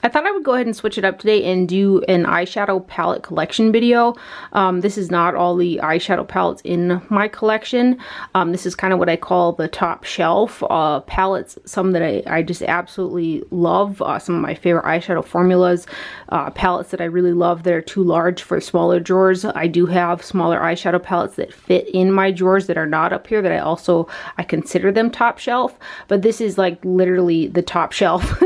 I thought I would go ahead and switch it up today and do an eyeshadow palette collection video. This is not all the eyeshadow palettes in my collection. This is kind of what I call the top shelf palettes, some that I just absolutely love, some of my favorite eyeshadow formulas, palettes that I really love that are too large for smaller drawers. I do have smaller eyeshadow palettes that fit in my drawers that are not up here that I consider them top shelf, but this is like literally the top shelf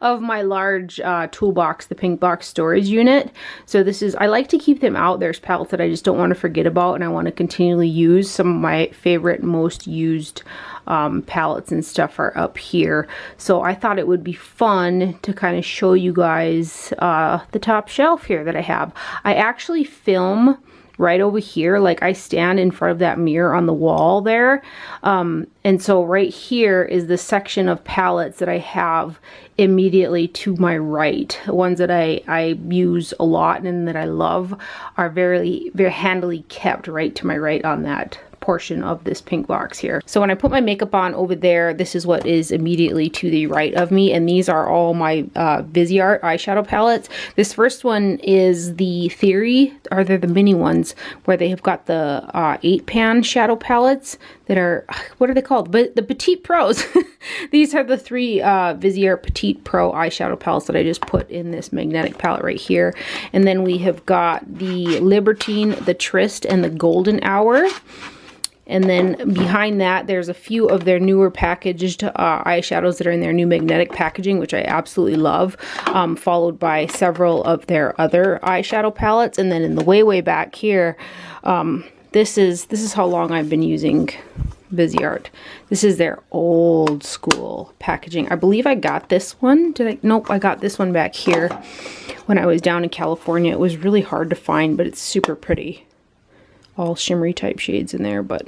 of my large toolbox, the pink box storage unit. So this is, I like to keep them out. There's palettes that I just don't want to forget about and I want to continually use. Some of my favorite, most used palettes and stuff are up here. So I thought it would be fun to kind of show you guys the top shelf here that I have. I actually film right over here, like I stand in front of that mirror on the wall there, and so right here is the section of palettes that I have immediately to my right. The ones that I use a lot and that I love are very handily kept right to my right on that portion of this pink box here. So when I put my makeup on over there, this is what is immediately to the right of me, and these are all my Viseart eyeshadow palettes. This first one is the Theory, or they're the mini ones, where they have got the 8-pan shadow palettes that are, what are they called? But the Petite Pros. These are the 3 Viseart Petite Pro eyeshadow palettes that I just put in this magnetic palette right here. And then we have got the Libertine, the Tryst, and the Golden Hour. And then behind that, there's a few of their newer packaged eyeshadows that are in their new magnetic packaging, which I absolutely love, followed by several of their other eyeshadow palettes. And then in the way back here, this is how long I've been using Viseart. This is their old school packaging. I believe I got this one. Nope, I got this one back here when I was down in California. It was really hard to find, but it's super pretty. All shimmery type shades in there, but...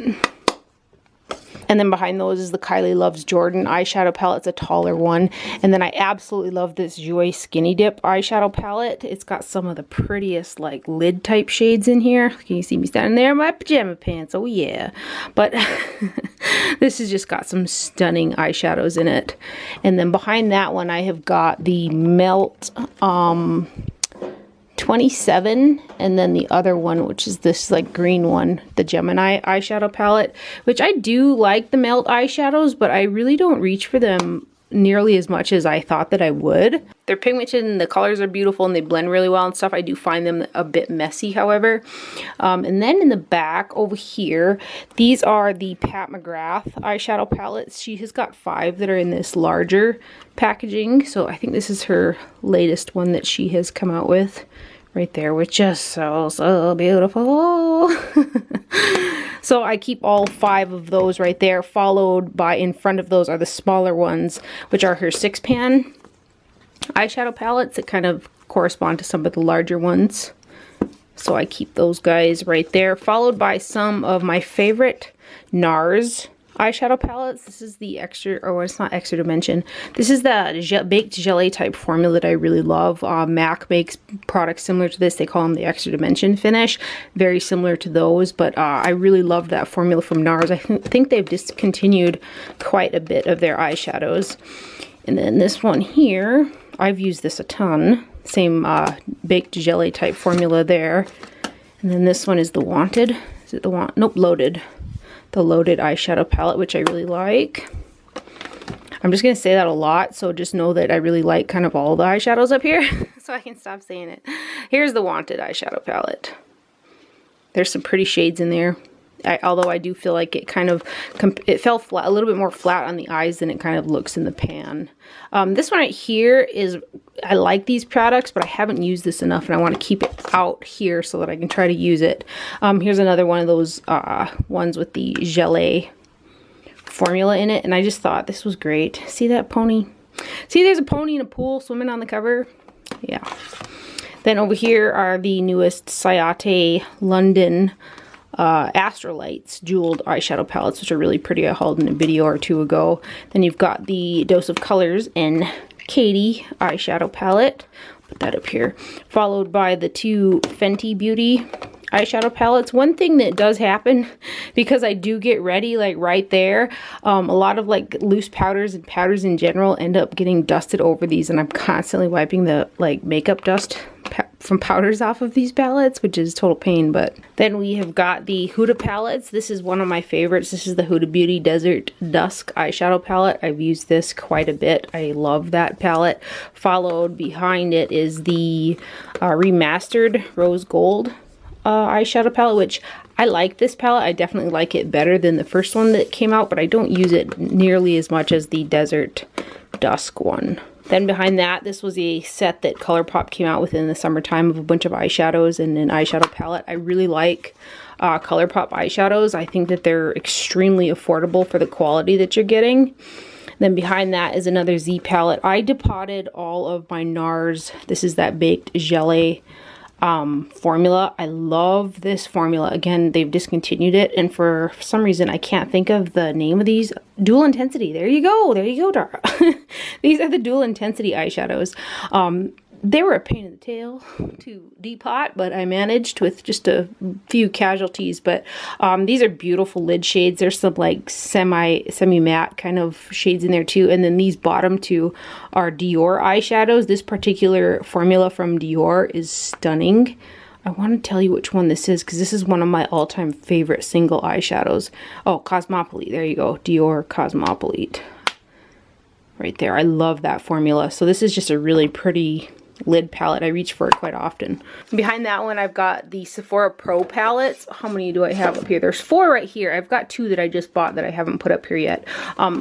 And then behind those is the Kylie Loves Jordan eyeshadow palette. It's a taller one. And then I absolutely love this Joy Skinny Dip eyeshadow palette. It's got some of the prettiest like lid type shades in here. Can you see me standing there in my pajama pants? Oh yeah. But this has just got some stunning eyeshadows in it. And then behind that one I have got the Melt 27, and then the other one, which is this like green one, the Gemini eyeshadow palette, which I do like the Melt eyeshadows, but I really don't reach for them nearly as much as I thought that I would. They're pigmented and the colors are beautiful and they blend really well and stuff. I do find them a bit messy, however. And then in the back over here, these are the Pat McGrath eyeshadow palettes. She has got 5 that are in this larger packaging. So I think this is her latest one that she has come out with. Right there, which is so beautiful. So I keep all 5 of those right there, followed by in front of those are the smaller ones, which are her 6-pan eyeshadow palettes that kind of correspond to some of the larger ones. So I keep those guys right there, followed by some of my favorite Nars eyeshadow palettes. This is the extra, or it's not extra dimension. This is the baked gelée type formula that I really love. MAC makes products similar to this. They call them the extra dimension finish. Very similar to those, but I really love that formula from Nars. I think they've discontinued quite a bit of their eyeshadows. And then this one here, I've used this a ton. Same baked gelée type formula there. And then this one is the Wanted. Is it the Nope, Loaded. The Loaded eyeshadow palette, which I really like. I'm just going to say that a lot, so just know that I really like kind of all the eyeshadows up here, so I can stop saying it. Here's the Wanted eyeshadow palette. There's some pretty shades in there. Although I do feel like it kind of, it fell flat, a little bit more flat on the eyes than it kind of looks in the pan. This one right here is, I like these products, but I haven't used this enough and I want to keep it out here so that I can try to use it. Here's another one of those ones with the gelée formula in it, and I just thought this was great. See that pony? See, there's a pony in a pool swimming on the cover? Yeah. Then over here are the newest Ciate London Astrolights jeweled eyeshadow palettes, which are really pretty. I hauled in a video or 2 ago. Then you've got the Dose of Colors and Katie eyeshadow palette. Put that up here. Followed by the 2 Fenty Beauty eyeshadow palettes. One thing that does happen, because I do get ready like right there, a lot of like loose powders and powders in general end up getting dusted over these, and I'm constantly wiping the like makeup dust from powders off of these palettes, which is total pain. But then we have got the Huda palettes. This is one of my favorites. This is the Huda Beauty Desert Dusk eyeshadow palette. I've used this quite a bit. I love that palette. Followed behind it is the Remastered Rose Gold eyeshadow palette, which I like this palette. I definitely like it better than the first one that came out, but I don't use it nearly as much as the Desert Dusk one. Then behind that, this was a set that ColourPop came out with in the summertime of a bunch of eyeshadows and an eyeshadow palette. I really like ColourPop eyeshadows. I think that they're extremely affordable for the quality that you're getting. Then behind that is another Z palette. I depotted all of my Nars. This is that Baked Gelée formula. I love this formula. Again, they've discontinued it, and for some reason I can't think of the name of these. Dual Intensity. There you go, Dara. These are the Dual Intensity eyeshadows. They were a pain in the tail to depot, but I managed with just a few casualties. But these are beautiful lid shades. There's some like semi-matte kind of shades in there too. And then these bottom two are Dior eyeshadows. This particular formula from Dior is stunning. I want to tell you which one this is, because this is one of my all-time favorite single eyeshadows. Oh, Cosmopolite. There you go. Dior Cosmopolite. Right there. I love that formula. So this is just a really pretty lid palette. I reach for it quite often. Behind that one, I've got the Sephora Pro palettes. How many do I have up here? There's 4 right here. I've got 2 that I just bought that I haven't put up here yet.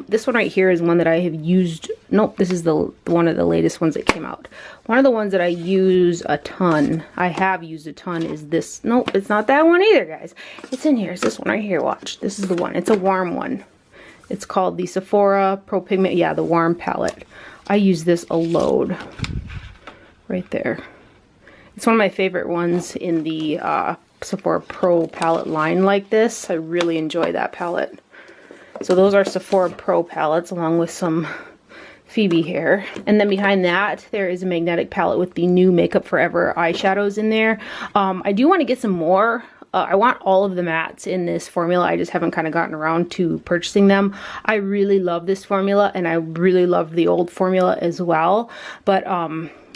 This one right here is one that I have used. Nope, this is the one of the latest ones that came out. One of the ones that I use a ton, I have used a ton, is this. Nope, it's not that one either, guys. It's in here. It's this one right here. Watch. This is the one. It's a warm one. It's called the Sephora Pro Pigment. Yeah, the warm palette. I use this a load. Right there. It's one of my favorite ones in the Sephora Pro palette line like this. I really enjoy that palette. So those are Sephora Pro palettes along with some Phoebe hair. And then behind that, there is a magnetic palette with the new Makeup Forever eyeshadows in there. I do want to get some more. I want all of the mattes in this formula. I just haven't kind of gotten around to purchasing them. I really love this formula, and I really love the old formula as well. But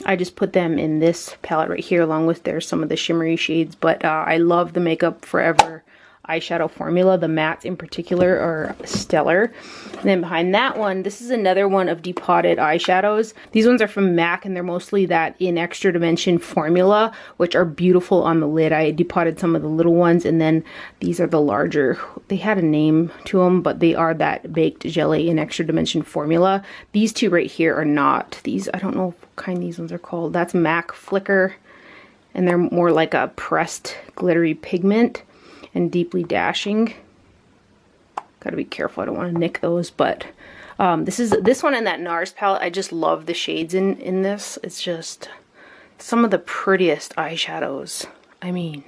I just put them in this palette right here, along with there's some of the shimmery shades. But I love the Makeup Forever eyeshadow formula. The mattes in particular are stellar. And then behind that one, this is another one of depotted eyeshadows. These ones are from MAC, and they're mostly that in Extra Dimension formula, which are beautiful on the lid. I depotted some of the little ones, and then these are the larger. They had a name to them, but they are that Baked Gelée in Extra Dimension formula. These two right here are not. These, I don't know what kind these ones are called. That's MAC Flicker, and they're more like a pressed glittery pigment and deeply dashing. Gotta be careful, I don't want to nick those. But this one in that Nars palette, I just love the shades in this. It's just some of the prettiest eyeshadows. I mean.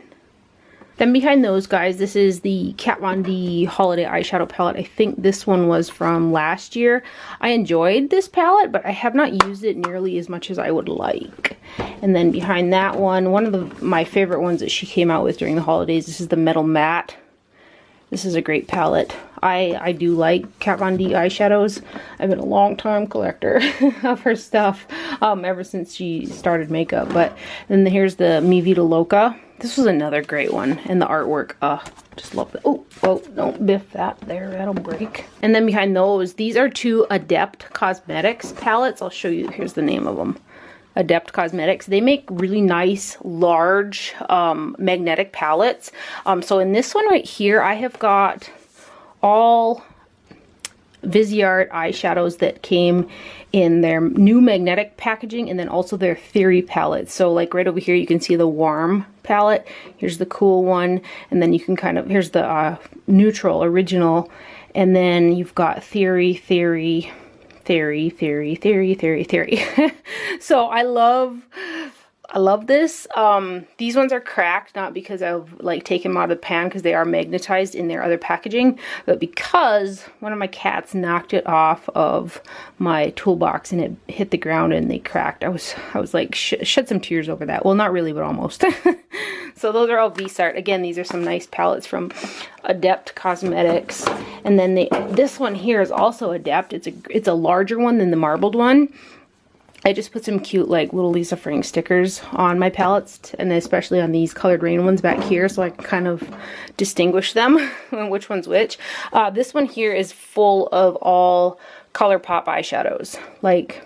Then behind those guys, this is the Kat Von D Holiday Eyeshadow Palette. I think this one was from last year. I enjoyed this palette, but I have not used it nearly as much as I would like. And then behind that one of my favorite ones that she came out with during the holidays, this is the Metal Matte. This is a great palette. I do like Kat Von D eyeshadows. I've been a long time collector of her stuff ever since she started makeup. But then here's the Mi Vida Loca. This was another great one, and the artwork, just love it. Oh, don't biff that there, that'll break. And then behind those, these are 2 Adept Cosmetics palettes. I'll show you, here's the name of them. Adept Cosmetics. They make really nice, large, magnetic palettes. So in this one right here, I have got all Viseart eyeshadows that came in their new magnetic packaging, and then also their Theory palettes. So like right over here, you can see the warm palette. Here's the cool one, and then you can kind of, here's the neutral, original, and then you've got Theory. So I love I love this. These ones are cracked, not because I've like taken them out of the pan because they are magnetized in their other packaging, but because one of my cats knocked it off of my toolbox and it hit the ground and they cracked. I was like shed some tears over that. Well, not really, but almost. So those are all V-Sart. Again, these are some nice palettes from Adept Cosmetics. And then this one here is also Adept. It's a larger one than the marbled one. I just put some cute like little Lisa Frank stickers on my palettes, and especially on these Colored Rain ones back here, so I can kind of distinguish them and which one's which. This one here is full of all ColourPop eyeshadows. Like,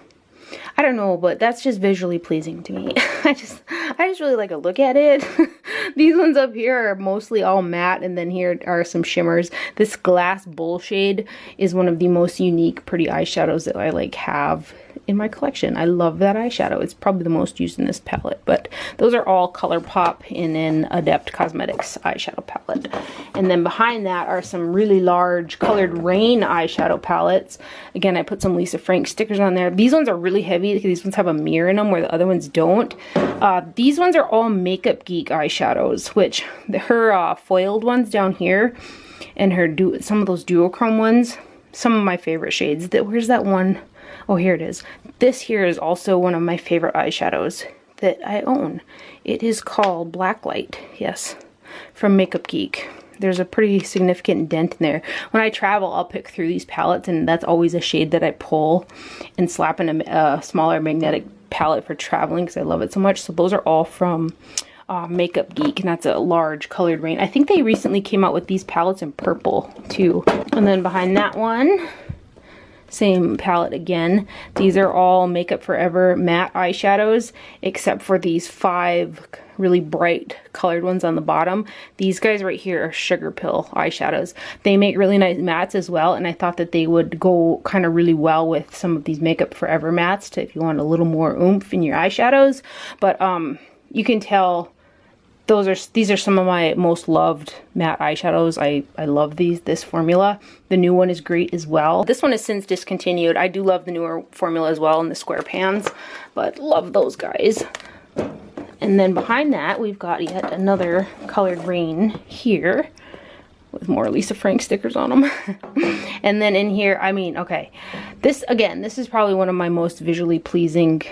I don't know, but that's just visually pleasing to me. I just really like to look at it. These ones up here are mostly all matte, and then here are some shimmers. This Glass Bull shade is one of the most unique pretty eyeshadows that I like have in my collection. I love that eyeshadow. It's probably the most used in this palette, but those are all ColourPop in an Adept Cosmetics eyeshadow palette. And then behind that are some really large Colored Rain eyeshadow palettes. Again, I put some Lisa Frank stickers on there. These ones are really heavy because these ones have a mirror in them where the other ones don't. These ones are all Makeup Geek eyeshadows, which her foiled ones down here and her some of those duochrome ones, some of my favorite shades. Where's that one? Oh, here it is. This here is also one of my favorite eyeshadows that I own. It is called Blacklight, yes, from Makeup Geek. There's a pretty significant dent in there. When I travel, I'll pick through these palettes, and that's always a shade that I pull and slap in a smaller magnetic palette for traveling because I love it so much. So those are all from Makeup Geek, and that's a large Colored Rain. I think they recently came out with these palettes in purple too. And then behind that one, same palette again. These are all Makeup Forever matte eyeshadows, except for these 5 really bright colored ones on the bottom. These guys right here are Sugar Pill eyeshadows. They make really nice mattes as well, and I thought that they would go kind of really well with some of these Makeup Forever mattes if you want a little more oomph in your eyeshadows. But you can tell these are some of my most loved matte eyeshadows. I love this formula. The new one is great as well. This one has since discontinued. I do love the newer formula as well in the square pans, but love those guys. And then behind that, we've got yet another Colored Rain here with more Lisa Frank stickers on them. And then in here, I mean, okay, this is probably one of my most visually pleasing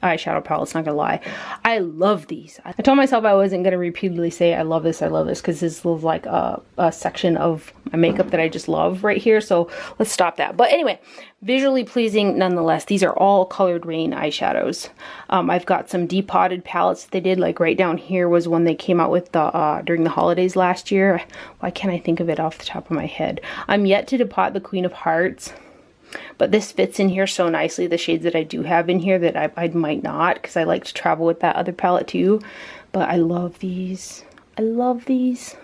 eyeshadow palettes, not gonna lie. I love these. I told myself I wasn't gonna repeatedly say I love this, because this is like a section of my makeup that I just love right here, so let's stop that. But anyway, visually pleasing nonetheless. These are all Colored Rain eyeshadows. I've got some depotted palettes that they did, like right down here was one they came out with during the holidays last year. Why can't I think of it off the top of my head? I'm yet to depot the Queen of Hearts, but this fits in here so nicely, the shades that I do have in here, that I might not, because I like to travel with that other palette too. But I love these. I love these.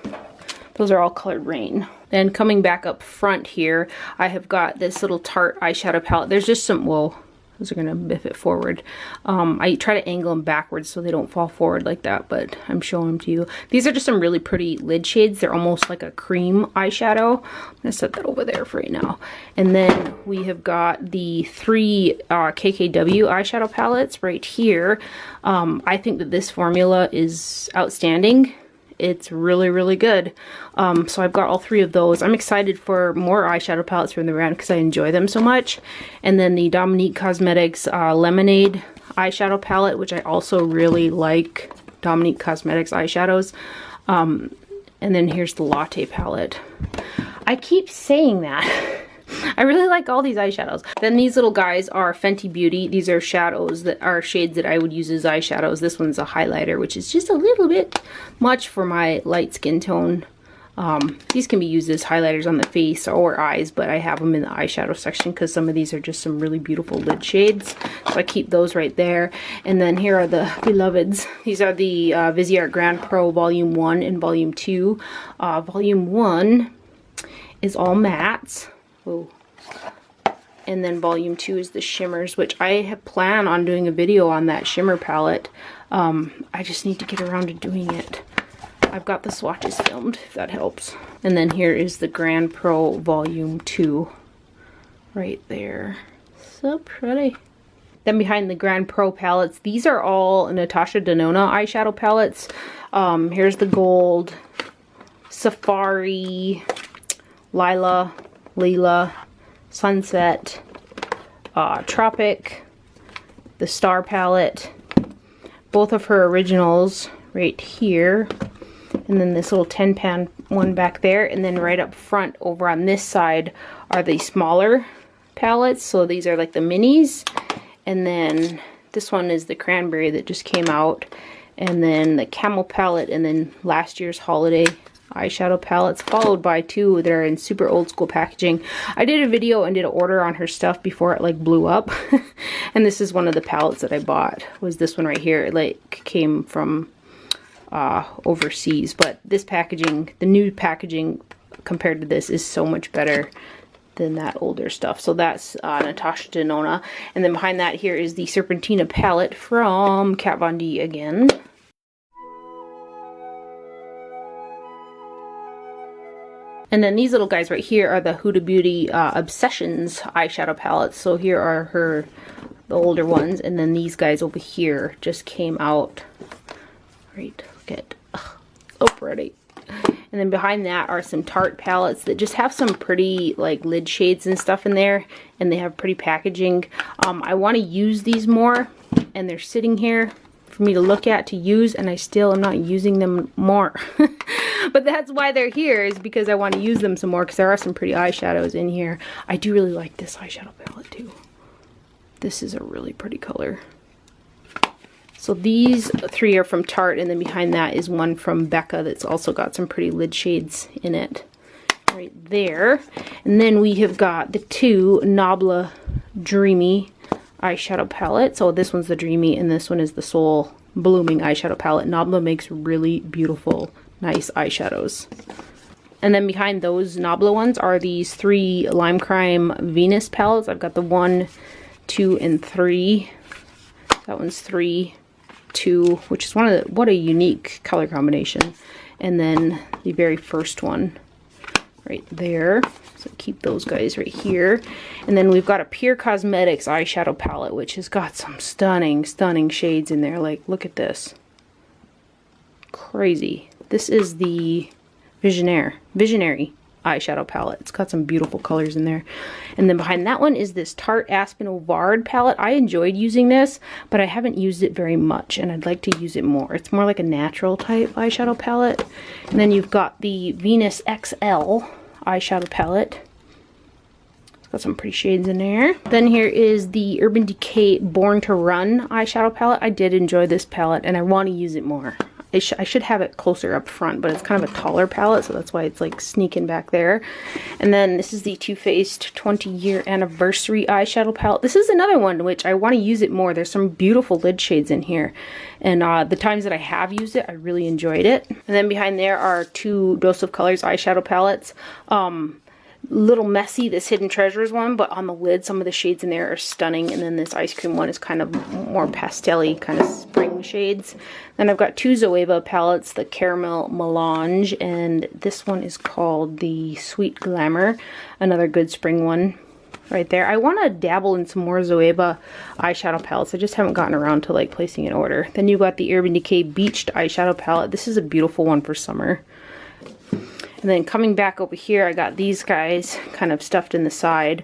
Those are all Colored Rain. Then coming back up front here, I have got this little Tarte eyeshadow palette. There's just some, whoa, those are gonna biff it forward. I try to angle them backwards so they don't fall forward like that, but I'm showing them to you. These are just some really pretty lid shades. They're almost like a cream eyeshadow. I'm gonna set that over there for right now. And then we have got the 3 KKW eyeshadow palettes right here. I think that this formula is outstanding. It's really, really good. So I've got all 3 of those. I'm excited for more eyeshadow palettes from the brand because I enjoy them so much. And then the Dominique Cosmetics Lemonade eyeshadow palette, which I also really like. Dominique Cosmetics eyeshadows. And then here's the Latte palette. I keep saying that. I really like all these eyeshadows. Then these little guys are Fenty Beauty. These are shadows that are shades that I would use as eyeshadows. This one's a highlighter, which is just a little bit much for my light skin tone. These can be used as highlighters on the face or eyes, but I have them in the eyeshadow section because some of these are just some really beautiful lid shades. So I keep those right there. And then here are the beloveds. These are the Viseart Grand Pro Volume 1 and Volume 2. Volume 1 is all mattes. Ooh. And then Volume 2 is the shimmers, which I plan on doing a video on that shimmer palette. I just need to get around to doing it. I've got the swatches filmed, if that helps. And then here is the Grand Pro Volume 2 right there. So pretty. Then behind the Grand Pro palettes, these are all Natasha Denona eyeshadow palettes. Here's the Gold, Safari, Leila, Sunset, Tropic, the Star palette, both of her originals right here, and then this little 10-pan one back there, and then right up front over on this side are the smaller palettes. So these are like the minis, and then this one is the Cranberry that just came out, and then the Camel palette, and then last year's holiday eyeshadow palettes, followed by two that are in super old school packaging. I did a video and did an order on her stuff before it like blew up. And this is one of the palettes that I bought, was this one right here. It like came from overseas, but this packaging, the new packaging compared to this, is so much better than that older stuff. So that's Natasha Denona. And then behind that here is the Serpentina palette from Kat Von D again. And then these little guys right here are the Huda Beauty Obsessions eyeshadow palettes. So here are the older ones, and then these guys over here just came out. Right, look at, so pretty. And then behind that are some Tarte palettes that just have some pretty like lid shades and stuff in there, and they have pretty packaging. I want to use these more, and they're sitting here for me to look at, to use, and I still am not using them more. But that's why they're here, is because I want to use them some more, because there are some pretty eyeshadows in here. I do really like this eyeshadow palette too. This is a really pretty color. So these three are from Tarte, and then behind that is one from Becca that's also got some pretty lid shades in it right there. And then we have got the two Nabla Dreamy eyeshadow palette. So this one's the Dreamy, and this one is the Soul Blooming eyeshadow palette. Nabla makes really beautiful, nice eyeshadows. And then behind those Nabla ones are these three Lime Crime Venus palettes. I've got the 1, 2, and 3. That one's 3, 2, which is what a unique color combination. And then the very first one right there. So keep those guys right here. And then we've got a Pure Cosmetics eyeshadow palette, which has got some stunning, stunning shades in there. Like, look at this. Crazy. This is the Visionary eyeshadow palette. It's got some beautiful colors in there. And then behind that one is this Tarte Aspen Ovard palette. I enjoyed using this, but I haven't used it very much, and I'd like to use it more. It's more like a natural type eyeshadow palette. And then you've got the Venus XL eyeshadow palette. It's got some pretty shades in there. Then here is the Urban Decay Born to Run eyeshadow palette. I did enjoy this palette, and I want to use it more. I should have it closer up front, but it's kind of a taller palette, so that's why it's like sneaking back there. And then this is the Too Faced 20-year anniversary eyeshadow palette. This is another one which I want to use it more. There's some beautiful lid shades in here, and the times that I have used it, I really enjoyed it. And then behind there are two Dose of Colors eyeshadow palettes. Little messy, this Hidden Treasures one, but on the lid some of the shades in there are stunning. And then this ice cream one is kind of more pastel-y, kind of spring shades. Then I've got two Zoeva palettes, the Caramel Melange, and this one is called the Sweet Glamour, another good spring one right there. I want to dabble in some more Zoeva eyeshadow palettes. I just haven't gotten around to like placing an order. Then you've got the Urban Decay Beached eyeshadow palette. This is a beautiful one for summer. And then coming back over here, I got these guys kind of stuffed in the side.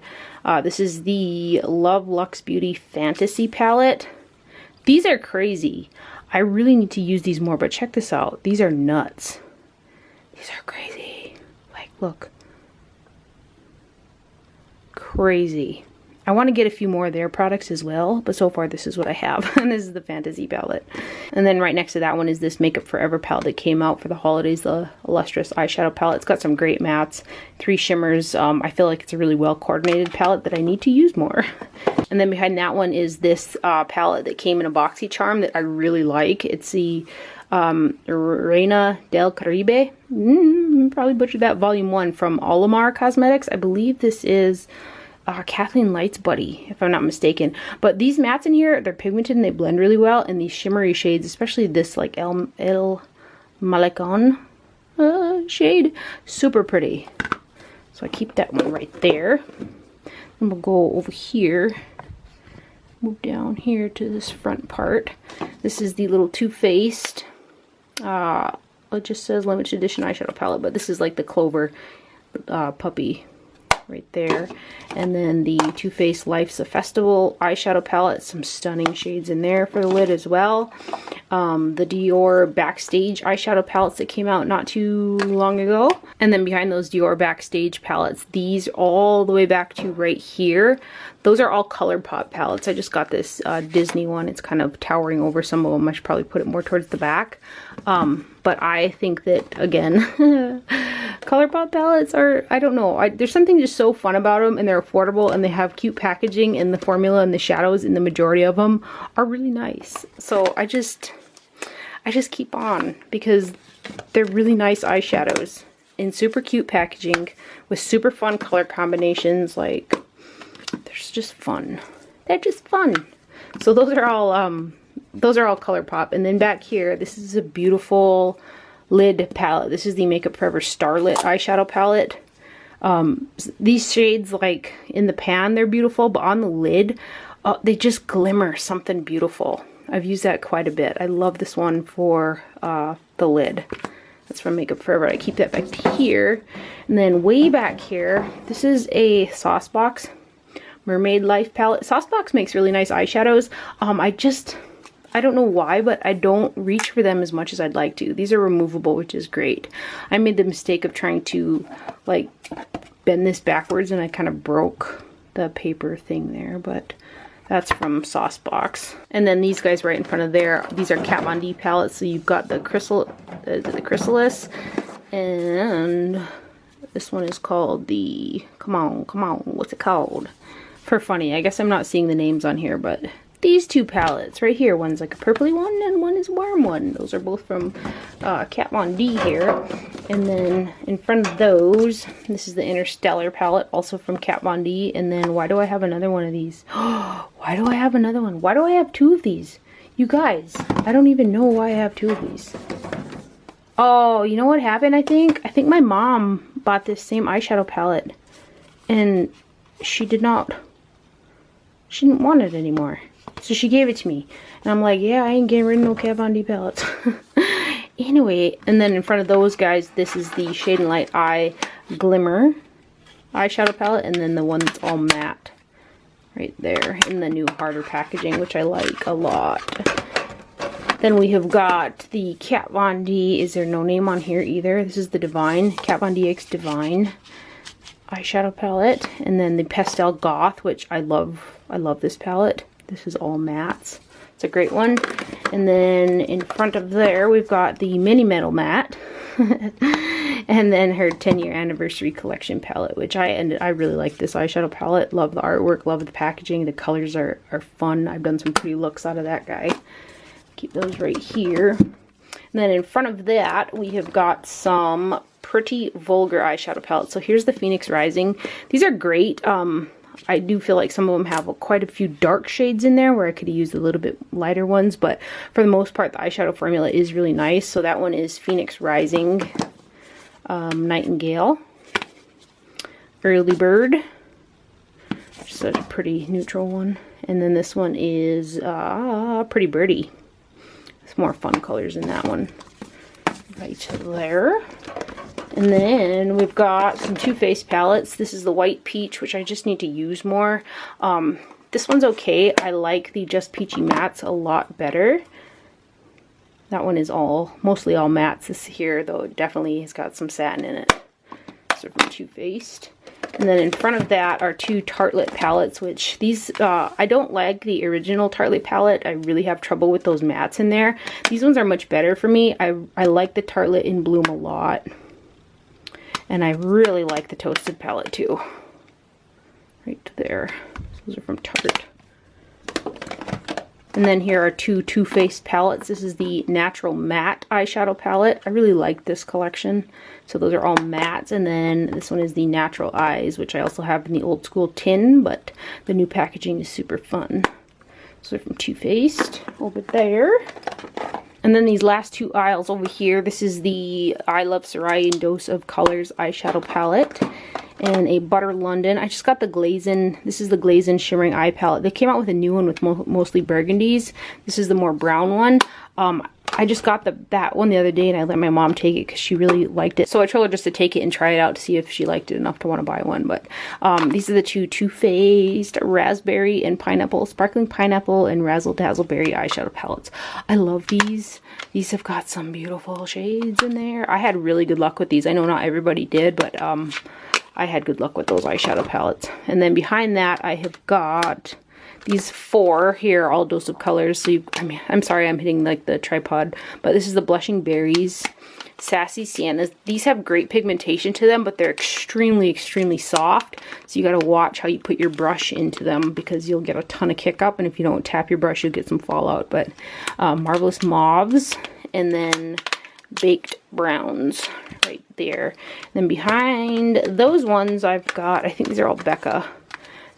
This is the Love Luxe Beauty Fantasy palette. These are crazy. I really need to use these more, but check this out. These are nuts. These are crazy. Like, look. Crazy. I want to get a few more of their products as well, but so far this is what I have. And this is the Fantasy palette. And then right next to that one is this Makeup Forever palette that came out for the holidays, the Lustrous eyeshadow palette. It's got some great mattes, 3 shimmers. I feel like it's a really well coordinated palette that I need to use more. And then behind that one is this palette that came in a boxy charm that I really like. It's the Reina del Caribe. Probably butchered that, volume 1 from Olimar Cosmetics. I believe this is Kathleen Light's buddy, if I'm not mistaken. But these mattes in here, they're pigmented and they blend really well. And these shimmery shades, especially this like El Malecon shade, super pretty. So I keep that one right there. And we'll go over here. move down here to this front part. This is the little Too Faced, it just says limited edition eyeshadow palette, but this is like the Clover puppy right there. And then the Too Faced Life's a Festival eyeshadow palette, some stunning shades in there for the lid as well. The Dior Backstage eyeshadow palettes that came out not too long ago. And then behind those Dior Backstage palettes, these all the way back to right here, those are all ColourPop palettes. I just got this Disney one. It's kind of towering over some of them. I should probably put it more towards the back. But I think that, again, ColourPop palettes are, I don't know, there's something just so fun about them, and they're affordable, and they have cute packaging, and the formula and the shadows in the majority of them are really nice. So I just keep on, because they're really nice eyeshadows in super cute packaging with super fun color combinations. Like, they're just fun. They're just fun. So those are all ColourPop. And then back here, this is a beautiful lid palette. This is the Makeup Forever Starlet eyeshadow palette. These shades, like in the pan, they're beautiful, but on the lid, they just glimmer something beautiful. I've used that quite a bit. I love this one for the lid. That's from Makeup Forever. I keep that back here. And then way back here, this is a Saucebox Mermaid Life palette. Saucebox makes really nice eyeshadows. I don't know why, but I don't reach for them as much as I'd like to. These are removable, which is great. I made the mistake of trying to, like, bend this backwards, and I kind of broke the paper thing there, but that's from Saucebox. And then these guys right in front of there, these are Kat Von D palettes. So you've got the Chrysalis, and this one is called the, come on, what's it called? For funny, I guess I'm not seeing the names on here, but these two palettes right here, one's like a purpley one and one is a warm one. Those are both from Kat Von D here. And then in front of those, this is the Interstellar palette, also from Kat Von D. And then why do I have another one of these? Why do I have another one? Why do I have two of these? You guys, I don't even know why I have two of these. Oh, you know what happened, I think? I think my mom bought this same eyeshadow palette, and she didn't want it anymore. So she gave it to me. And I'm like, yeah, I ain't getting rid of no Kat Von D palettes. Anyway, and then in front of those guys, this is the Shade and Light Eye Glimmer eyeshadow palette. And then the one that's all matte right there in the new harder packaging, which I like a lot. Then we have got the Kat Von D. Is there no name on here either? This is the Divine, Kat Von D X Divine eyeshadow palette. And then the Pastel Goth, which I love. I love this palette. This is all mattes. It's a great one. And then in front of there, we've got the Mini Metal Matte. And then her 10-year anniversary collection palette, which I really like this eyeshadow palette. Love the artwork, love the packaging. The colors are fun. I've done some pretty looks out of that guy. Keep those right here. And then in front of that, we have got some Pretty Vulgar eyeshadow palettes. So here's the Phoenix Rising. These are great. I do feel like some of them have quite a few dark shades in there where I could have used a little bit lighter ones, but for the most part the eyeshadow formula is really nice. So that one is Phoenix Rising, Nightingale, Early Bird, which is such a pretty neutral one, and then this one is Pretty Birdie. It's more fun colors in that one right there. And then we've got some Too Faced palettes. This is the White Peach, which I just need to use more. This one's okay. I like the Just Peachy Mattes a lot better. That one is mostly all mattes. This here, though, it definitely has got some satin in it. So from Too Faced. And then in front of that are two Tartelette palettes, which these, I don't like the original Tartelette palette. I really have trouble with those mattes in there. These ones are much better for me. I like the Tartelette in Bloom a lot. And I really like the Toasted palette too. Right there. Those are from Tarte. And then here are two Too Faced palettes. This is the Natural Matte eyeshadow palette. I really like this collection. So those are all mattes. And then this one is the Natural Eyes, which I also have in the old school tin, but the new packaging is super fun. So they're from Too Faced over there. And then these last two aisles over here, this is the I Love Soraya Dose of Colors eyeshadow palette. and a Butter London. I just got the Glazin, this is the Glazin Shimmering Eye Palette. They came out with a new one with mostly burgundies. This is the more brown one. I just got that one the other day, and I let my mom take it because she really liked it. So I told her just to take it and try it out to see if she liked it enough to want to buy one. But these are the two Too Faced Raspberry and Pineapple, Sparkling Pineapple and Razzle Dazzle Berry eyeshadow palettes. I love these. These have got some beautiful shades in there. I had really good luck with these. I know not everybody did, but I had good luck with those eyeshadow palettes. And then behind that, I have got these 4 here, all Dose of Colors. So I'm sorry I'm hitting like the tripod, but this is the Blushing Berries, Sassy Siennas. These have great pigmentation to them, but they're extremely, extremely soft. So you gotta watch how you put your brush into them because you'll get a ton of kick up, and if you don't tap your brush, you'll get some fallout. But Marvelous Mauves, and then Baked Browns right there. And then behind those ones I've got, I think these are all Becca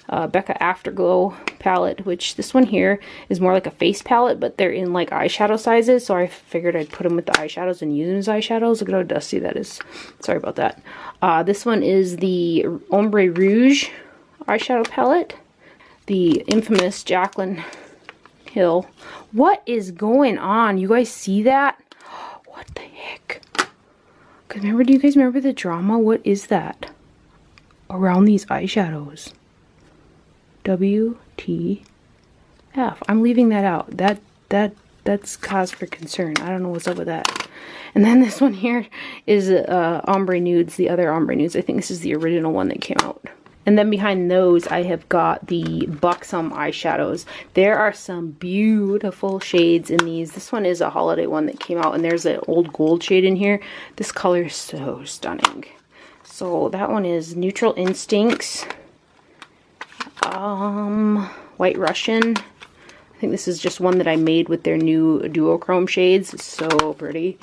Afterglow palette, which this one here is more like a face palette, but they're in like eyeshadow sizes, so I figured I'd put them with the eyeshadows and use them as eyeshadows. Look at how dusty that is. Sorry about that. This one is the Ombre Rouge eyeshadow palette. The infamous Jaclyn Hill. What is going on? You guys see that? What the heck? Cause remember, do you guys remember the drama? What is that around these eyeshadows? WTF. I'm leaving that out. That's cause for concern. I don't know what's up with that. And then this one here is Ombre Nudes, the other Ombre Nudes. I think this is the original one that came out. And then behind those, I have got the Buxom eyeshadows. There are some beautiful shades in these. This one is a holiday one that came out, and there's an old gold shade in here. This color is so stunning. So that one is Neutral Instincts. White Russian. I think this is just one that I made with their new duochrome shades. It's so pretty.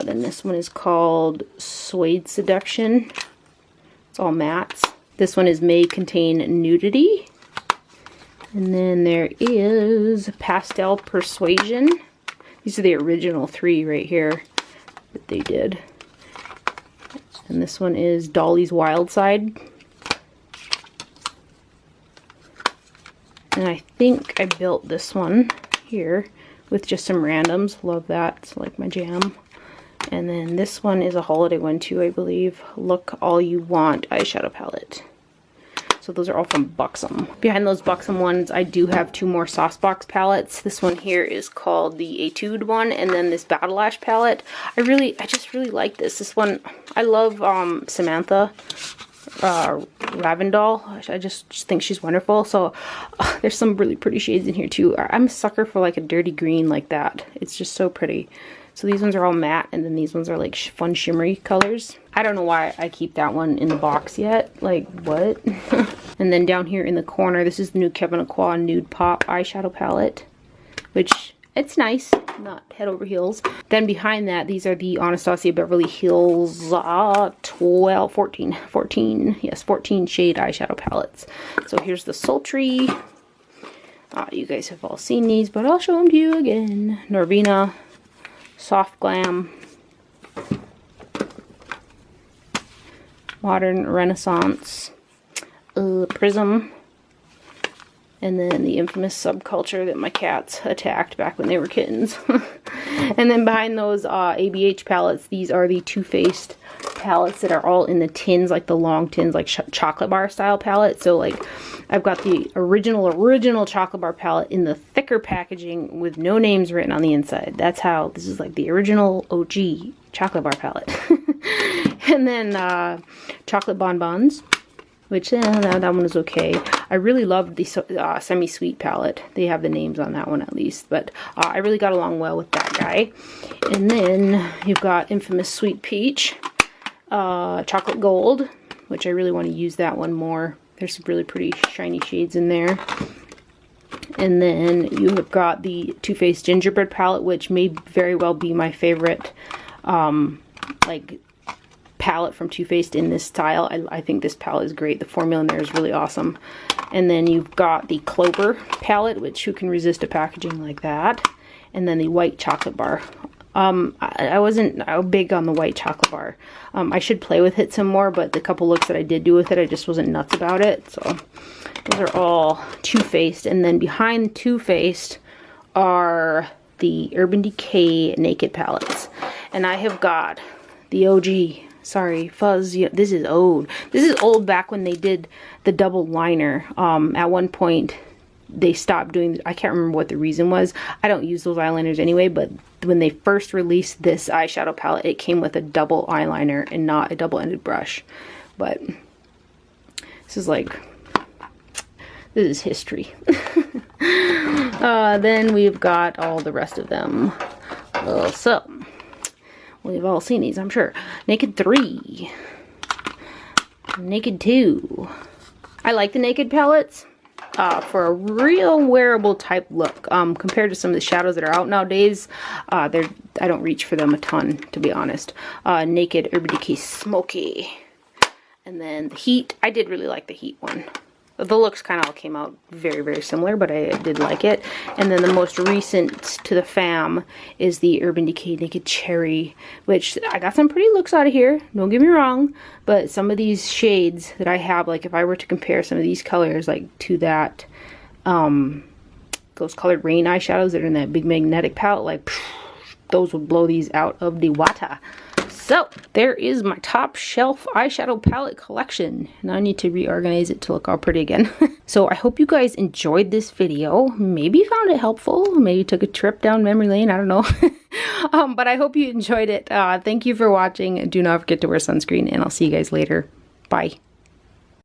Then this one is called Suede Seduction. It's all mattes. This one is May Contain Nudity. And then there is Pastel Persuasion. These are the original 3 right here that they did. And this one is Dolly's Wild Side. And I think I built this one here with just some randoms. Love that. It's like my jam. And then this one is a holiday one too, I believe. Look All You Want eyeshadow palette. So those are all from Buxom. Behind those Buxom ones, I do have 2 more Saucebox palettes. This one here is called the Etude one, and then this Battle Ash palette. I just really like this. This one, I love Samantha Ravindal. I just think she's wonderful. So there's some really pretty shades in here too. I'm a sucker for like a dirty green like that. It's just so pretty. So these ones are all matte, and then these ones are like fun shimmery colors. I don't know why I keep that one in the box yet. Like, what? And then down here in the corner, this is the new Kevyn Aucoin Nude Pop eyeshadow palette, which it's nice, not head over heels. Then behind that, these are the Anastasia Beverly Hills 14 shade eyeshadow palettes. So here's the Sultry. You guys have all seen these, but I'll show them to you again. Norvina, Soft Glam, Modern Renaissance, Prism, and then the infamous Subculture that my cats attacked back when they were kittens. And then behind those ABH palettes, these are the Too Faced palettes that are all in the tins, like the long tins, like chocolate bar style palette. So like I've got the original chocolate bar palette in the thicker packaging with no names written on the inside. That's how, this is like the original OG chocolate bar palette. And then Chocolate Bonbons, which that one is okay. I really love the Semi-Sweet palette. They have the names on that one at least, but I really got along well with that guy. And then you've got infamous Sweet Peach, Chocolate Gold, which I really want to use that one more. There's some really pretty shiny shades in there. And then you have got the Too Faced Gingerbread palette, which may very well be my favorite like palette from Too Faced in this style. I think this palette is great. The formula in there is really awesome. And then you've got the Clover palette, which who can resist a packaging like that? And then the White Chocolate Bar I wasn't big on the white chocolate bar. I should play with it some more, but the couple looks that I did do with it, I just wasn't nuts about it. So those are all Too Faced. And then behind Too Faced are the Urban Decay Naked palettes. And I have got the OG, sorry, Fuzz. Yeah, this is old. This is old back when they did the double liner. At one point, they stopped doing, I can't remember what the reason was. I don't use those eyeliners anyway, but when they first released this eyeshadow palette, it came with a double eyeliner and not a double-ended brush. But this is like, this is history. Then we've got all the rest of them. So, we've all seen these, I'm sure. Naked 3. Naked 2. I like the Naked palettes. For a real wearable type look, compared to some of the shadows that are out nowadays, I don't reach for them a ton, to be honest. Naked Urban Decay Smoky, and then the Heat. I did really like the Heat one. The looks kind of all came out very, very similar, but I did like it. And then the most recent to the fam is the Urban Decay Naked Cherry, which I got some pretty looks out of here, don't get me wrong, but some of these shades that I have, like if I were to compare some of these colors like to that, those Colored Rain eyeshadows that are in that big magnetic palette, like those would blow these out of the water. So, there is my top shelf eyeshadow palette collection. Now I need to reorganize it to look all pretty again. So, I hope you guys enjoyed this video. Maybe found it helpful. Maybe took a trip down memory lane. I don't know. But I hope you enjoyed it. Thank you for watching. Do not forget to wear sunscreen, and I'll see you guys later. Bye.